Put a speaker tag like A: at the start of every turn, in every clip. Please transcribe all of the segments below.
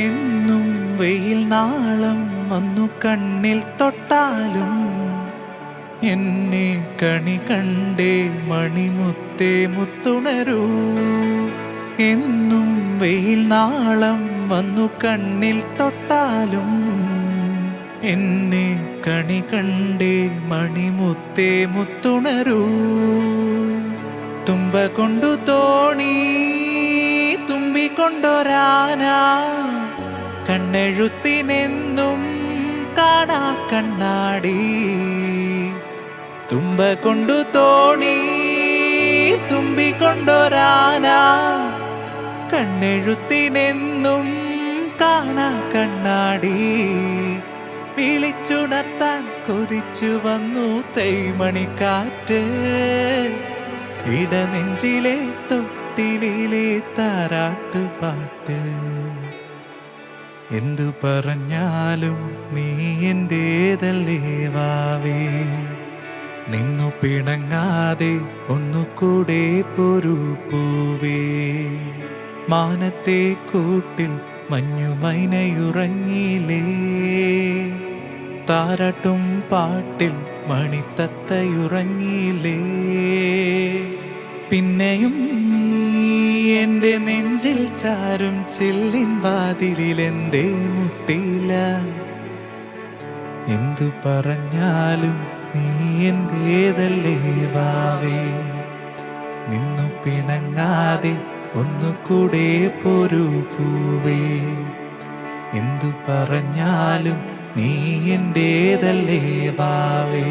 A: എന്നും വെയിൽ നാളം വന്നു കണ്ണിൽ തൊട്ടാലും എന്നെ കണി കണ്ടേ മണിമുത്തേ മുത്തുണരൂ. എന്നും വെയിൽ നാളം വന്നു കണ്ണിൽ തൊട്ടാലും എന്നെ കണി കണ്ടേ മണിമുത്തേ മുത്തുണരൂ. തുമ്പ കൊണ്ടു തോണി തുമ്പിക്കൊണ്ടൊരാന കണ്ണെഴുത്തിനെന്നും കാണാ കണ്ണാടി. തുമ്പ കൊണ്ടു തോണി തുമ്പിക്കൊണ്ടൊരാന കണ്ണെഴുത്തിനെന്നും കാണാ കണ്ണാടി. വിളിച്ചുണർത്താൻ കൊതിച്ചു വന്നു തൈമണിക്കാറ്റ്. ഇടനെഞ്ചിലെ തൊട്ടിലിലെ താരാട്ടുപാട്ട്. എന്തു പറഞ്ഞാലും നീ എന്റേതല്ലേ വാവേ. നിന്നു പിണങ്ങാതെ ഒന്നുകൂടെ പൊരു പൂവേ. മാനത്തെ കൂട്ടിൽ മഞ്ഞുമൈനയുറങ്ങിയില്ലേ. താരാട്ടും പാട്ടിൽ മണിത്തത്തയുറങ്ങിയില്ലേ. പിന്നെയും നീ എൻ്റെ നെഞ്ചിൽ ചാരും ചില്ലിൻ വാതിലിലെന്തേ മുട്ടിയില്ല. എന്തു പറഞ്ഞാലും നീ എന്റേതല്ലേ വാവേ. നിന്നു പിണങ്ങാതെ ഒന്നുകൂടെ പൊരു പൂവേ. എന്തു പറഞ്ഞാലും നീ എന്റേതല്ലേ വാവേ.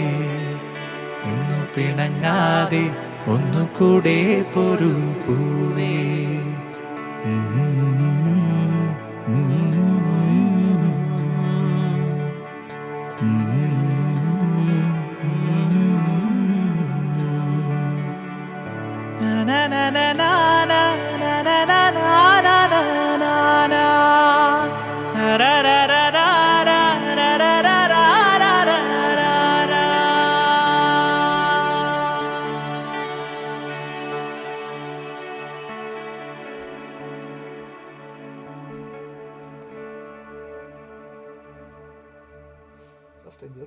A: നിന്നു പിണങ്ങാതെ ഒന്നുകൂടെ പൊരു പൂവേ. Stay there,